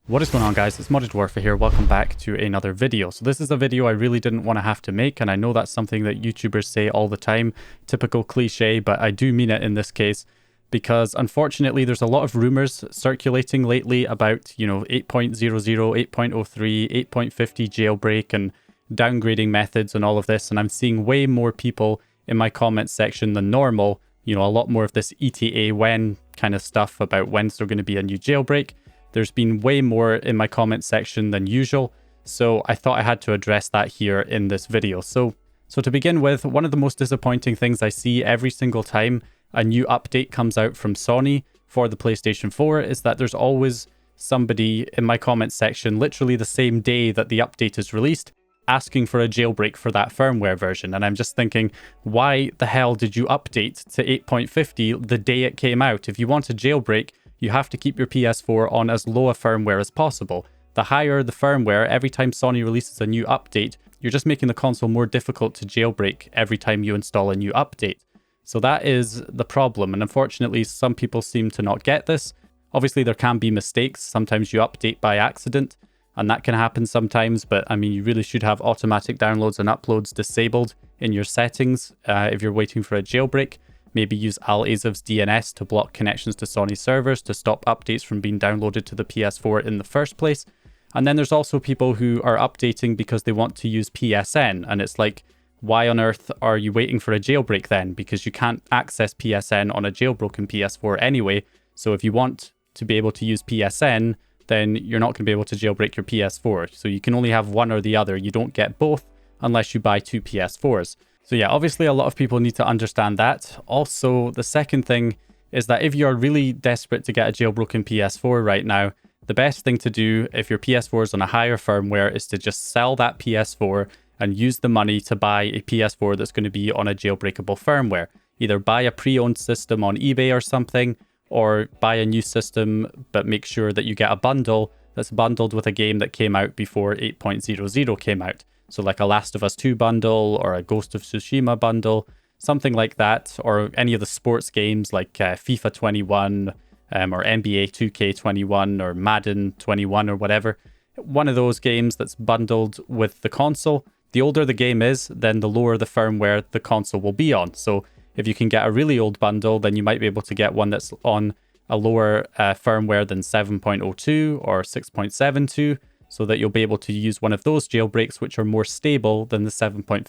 What is going on, guys? It's Modded Warfare here. Welcome back to another video. So this is a video I really didn't want to have to make, and I know that's something that YouTubers say all the time, typical cliche, but I do mean it in this case, because unfortunately there's a lot of rumors circulating lately about, 8.00, 8.03, 8.50 jailbreak and downgrading methods and all of this, and I'm seeing way more people in my comments section than normal, a lot more of this ETA when kind of stuff about when's there going to be a new jailbreak. There's been way more in my comment section than usual, so I thought I had to address that here in this video. So to begin with, one of the most disappointing things I see every single time a new update comes out from Sony for the PlayStation 4 is that there's always somebody in my comment section, literally the same day that the update is released, asking for a jailbreak for that firmware version. And I'm just thinking, why the hell did you update to 8.50 the day it came out? If you want a jailbreak, you have to keep your PS4 on as low a firmware as possible. The higher the firmware, every time Sony releases a new update, you're just making the console more difficult to jailbreak every time you install a new update. So that is the problem, and unfortunately some people seem to not get this. Obviously there can be mistakes, sometimes you update by accident, and that can happen sometimes, but I mean, you really should have automatic downloads and uploads disabled in your settings if you're waiting for a jailbreak. Maybe use Al-Aziv's DNS to block connections to Sony servers to stop updates from being downloaded to the PS4 in the first place. And then there's also people who are updating because they want to use PSN. And it's like, why on earth are you waiting for a jailbreak then? Because you can't access PSN on a jailbroken PS4 anyway. So if you want to be able to use PSN, then you're not going to be able to jailbreak your PS4. So you can only have one or the other. You don't get both unless you buy two PS4s. So yeah, obviously a lot of people need to understand that. Also, the second thing is that if you're really desperate to get a jailbroken PS4 right now, the best thing to do if your PS4 is on a higher firmware is to just sell that PS4 and use the money to buy a PS4 that's going to be on a jailbreakable firmware. Either buy a pre-owned system on eBay or something, or buy a new system, but make sure that you get a bundle that's bundled with a game that came out before 8.00 came out. So like a Last of Us 2 bundle or a Ghost of Tsushima bundle, something like that, or any of the sports games like FIFA 21 or NBA 2K21 or Madden 21 or whatever. One of those games that's bundled with the console. The older the game is, then the lower the firmware the console will be on. So if you can get a really old bundle, then you might be able to get one that's on a lower firmware than 7.02 or 6.72. So that you'll be able to use one of those jailbreaks which are more stable than the 7.55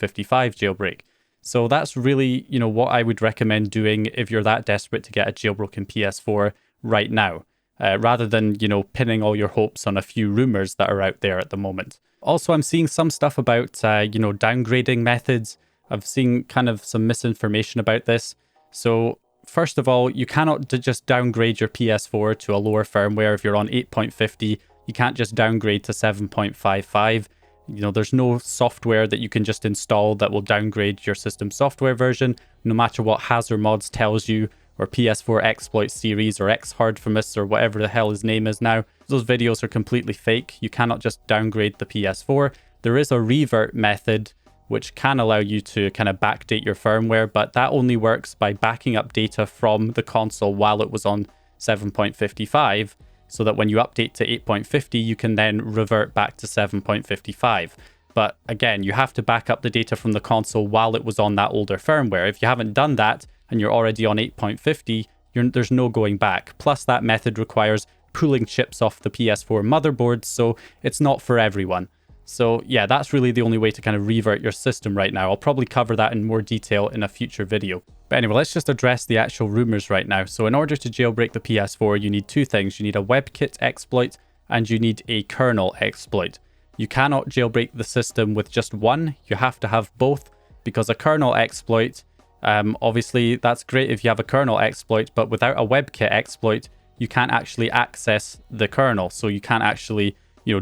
jailbreak. So that's really, what I would recommend doing if you're that desperate to get a jailbroken PS4 right now, rather than, pinning all your hopes on a few rumors that are out there at the moment. Also, I'm seeing some stuff about, downgrading methods. I've seen kind of some misinformation about this. So first of all, you cannot just downgrade your PS4 to a lower firmware if you're on 8.50. You can't just downgrade to 7.55. There's no software that you can just install that will downgrade your system software version, no matter what Hazard Mods tells you, or PS4 Exploits series, or Xhardfamous, or whatever the hell his name is now. Those videos are completely fake. You cannot just downgrade the PS4. There is a revert method, which can allow you to kind of backdate your firmware, but that only works by backing up data from the console while it was on 7.55. So that when you update to 8.50, you can then revert back to 7.55. But again, you have to back up the data from the console while it was on that older firmware. If you haven't done that and you're already on 8.50, there's no going back. Plus, that method requires pulling chips off the PS4 motherboard, so it's not for everyone. So yeah, that's really the only way to kind of revert your system right now. I'll probably cover that in more detail in a future video. But anyway, let's just address the actual rumors right now. So in order to jailbreak the PS4, you need two things. You need a WebKit exploit and you need a kernel exploit. You cannot jailbreak the system with just one. You have to have both, because a kernel exploit, obviously that's great if you have a kernel exploit, but without a WebKit exploit, you can't actually access the kernel. So you can't actually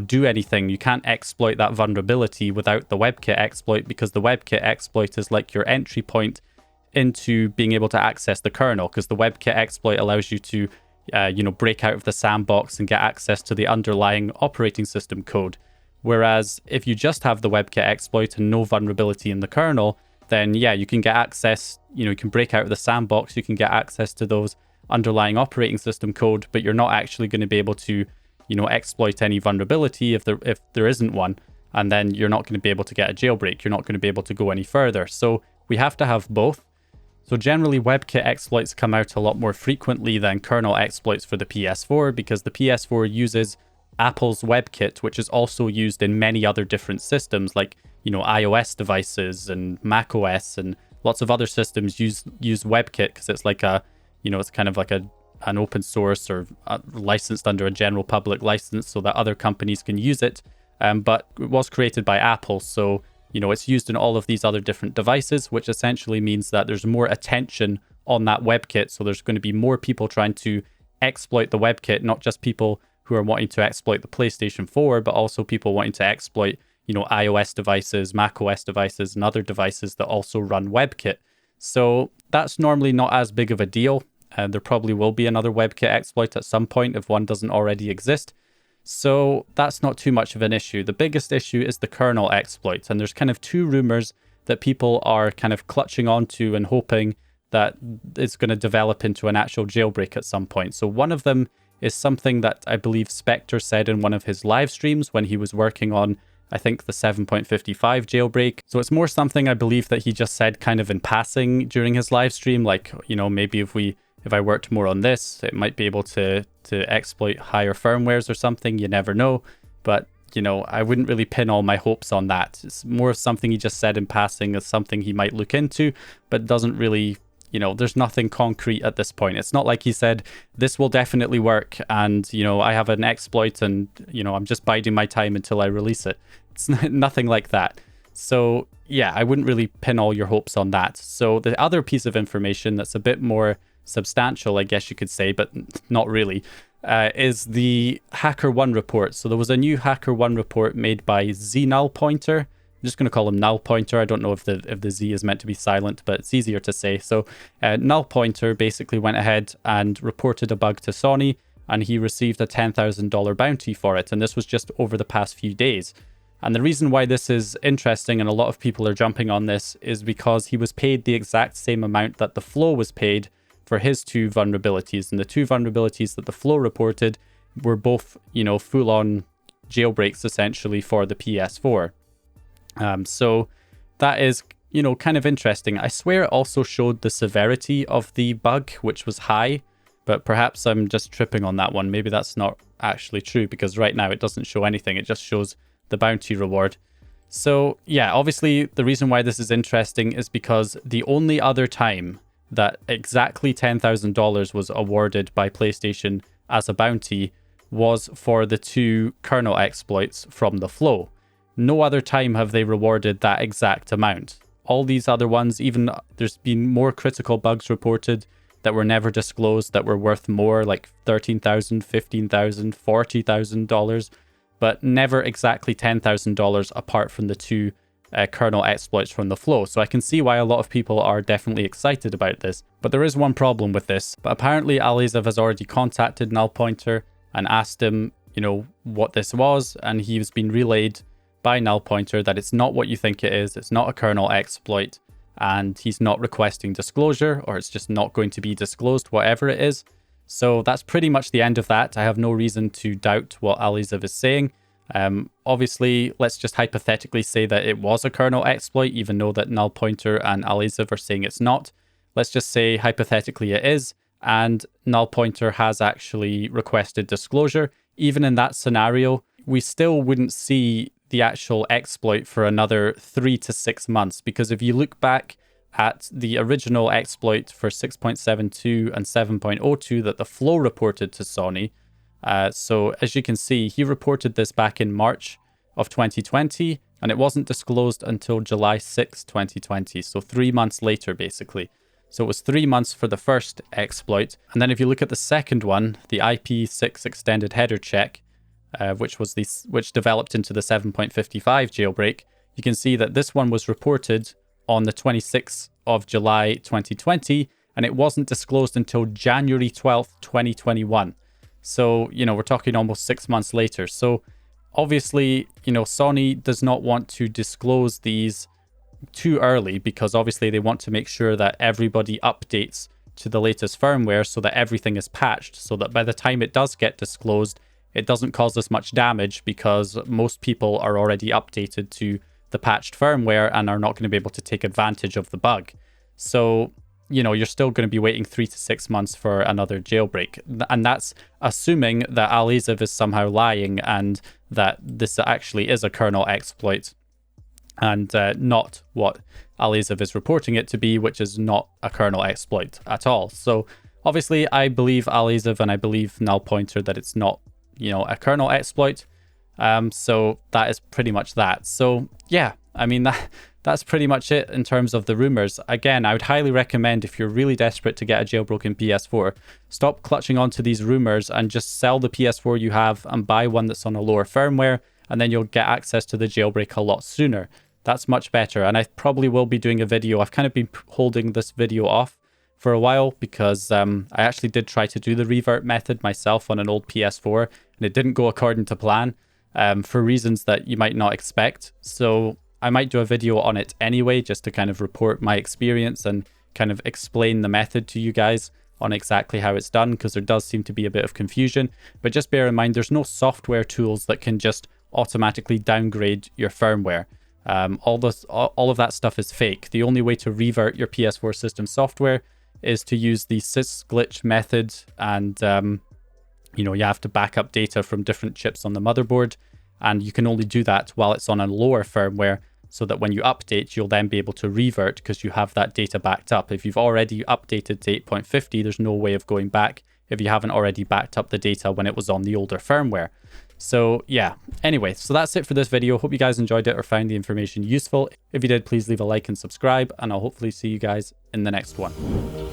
do anything. You can't exploit that vulnerability without the WebKit exploit, because the WebKit exploit is like your entry point into being able to access the kernel, because the WebKit exploit allows you to, break out of the sandbox and get access to the underlying operating system code. Whereas if you just have the WebKit exploit and no vulnerability in the kernel, then yeah, you can get access, you can break out of the sandbox, you can get access to those underlying operating system code, but you're not actually going to be able to exploit any vulnerability if there isn't one, and then you're not going to be able to get a jailbreak. You're not going to be able to go any further. So we have to have both. So generally, WebKit exploits come out a lot more frequently than kernel exploits for the PS4, because the PS4 uses Apple's WebKit, which is also used in many other different systems, like iOS devices and macOS, and lots of other systems use WebKit because it's like it's kind of like an open source or licensed under a general public license so that other companies can use it. But it was created by Apple, so it's used in all of these other different devices, which essentially means that there's more attention on that WebKit. So there's going to be more people trying to exploit the WebKit, not just people who are wanting to exploit the PlayStation 4, but also people wanting to exploit, iOS devices, macOS devices, and other devices that also run WebKit. So that's normally not as big of a deal. There probably will be another WebKit exploit at some point if one doesn't already exist. So that's not too much of an issue. The biggest issue is the kernel exploit. And there's kind of two rumors that people are kind of clutching onto and hoping that it's going to develop into an actual jailbreak at some point. So one of them is something that I believe Spectre said in one of his live streams when he was working on, I think, the 7.55 jailbreak. So it's more something I believe that he just said kind of in passing during his live stream, like, maybe if I worked more on this, it might be able to exploit higher firmwares or something. You never know. But, I wouldn't really pin all my hopes on that. It's more something he just said in passing as something he might look into, but doesn't really, there's nothing concrete at this point. It's not like he said, this will definitely work and, I have an exploit and, I'm just biding my time until I release it. It's nothing like that. So, yeah, I wouldn't really pin all your hopes on that. So the other piece of information that's a bit more substantial, I guess you could say, but not really, is the HackerOne report. So there was a new HackerOne report made by Nullpointer. I'm just going to call him Nullpointer. I don't know if the Z is meant to be silent, but it's easier to say. So Nullpointer basically went ahead and reported a bug to Sony, and he received a $10,000 bounty for it. And this was just over the past few days. And the reason why this is interesting, and a lot of people are jumping on this, is because he was paid the exact same amount that the Flow was paid for his two vulnerabilities. And the two vulnerabilities that the Flow reported were both, full-on jailbreaks essentially for the PS4. So that is, kind of interesting. I swear it also showed the severity of the bug, which was high, but perhaps I'm just tripping on that one. Maybe that's not actually true, because right now it doesn't show anything. It just shows the bounty reward. So yeah, obviously the reason why this is interesting is because the only other time that exactly $10,000 was awarded by PlayStation as a bounty was for the two kernel exploits from the Flow. No other time have they rewarded that exact amount. All these other ones, even there's been more critical bugs reported that were never disclosed that were worth more, like $13,000, $15,000, $40,000, but never exactly $10,000 apart from the two kernel exploits from the Flow. So I can see why a lot of people are definitely excited about this. But there is one problem with this. But apparently Alizev has already contacted Nullpointer and asked him, what this was, and he's been relayed by Nullpointer that it's not what you think it is. It's not a kernel exploit, and he's not requesting disclosure, or it's just not going to be disclosed, whatever it is. So that's pretty much the end of that. I have no reason to doubt what Alizev is saying. Obviously, let's just hypothetically say that it was a kernel exploit, even though that Nullpointer and Alizev are saying it's not. Let's just say hypothetically it is, and Nullpointer has actually requested disclosure. Even in that scenario, we still wouldn't see the actual exploit for another 3 to 6 months, because if you look back at the original exploit for 6.72 and 7.02 that the Flow reported to Sony, so as you can see, he reported this back in March of 2020, and it wasn't disclosed until July 6, 2020. So 3 months later, basically. So it was 3 months for the first exploit. And then if you look at the second one, the IP6 extended header check, which developed into the 7.55 jailbreak, you can see that this one was reported on the 26th of July 2020, and it wasn't disclosed until January 12th, 2021. So, we're talking almost 6 months later. So obviously, Sony does not want to disclose these too early, because obviously they want to make sure that everybody updates to the latest firmware so that everything is patched, so that by the time it does get disclosed, it doesn't cause us much damage because most people are already updated to the patched firmware and are not going to be able to take advantage of the bug. So, you know, you're still going to be waiting 3 to 6 months for another jailbreak. And that's assuming that Alizev is somehow lying and that this actually is a kernel exploit and not what Alizev is reporting it to be, which is not a kernel exploit at all. So obviously I believe Alizev and I believe Null Pointer that it's not, you know, a kernel exploit. So that is pretty much that. So yeah, I mean, that's pretty much it in terms of the rumors. Again, I would highly recommend, if you're really desperate to get a jailbroken PS4, stop clutching onto these rumors and just sell the PS4 you have and buy one that's on a lower firmware, and then you'll get access to the jailbreak a lot sooner. That's much better. And I probably will be doing a video. I've kind of been holding this video off for a while because I actually did try to do the revert method myself on an old PS4 and it didn't go according to plan for reasons that you might not expect. So I might do a video on it anyway, just to kind of report my experience and kind of explain the method to you guys on exactly how it's done, because there does seem to be a bit of confusion. But just bear in mind, there's no software tools that can just automatically downgrade your firmware. All of that stuff is fake. The only way to revert your PS4 system software is to use the sysglitch method, and you know, you have to back up data from different chips on the motherboard, and you can only do that while it's on a lower firmware, so that when you update, you'll then be able to revert because you have that data backed up. If you've already updated to 8.50, there's no way of going back if you haven't already backed up the data when it was on the older firmware. So yeah, anyway, so that's it for this video. Hope you guys enjoyed it or found the information useful. If you did, please leave a like and subscribe, and I'll hopefully see you guys in the next one.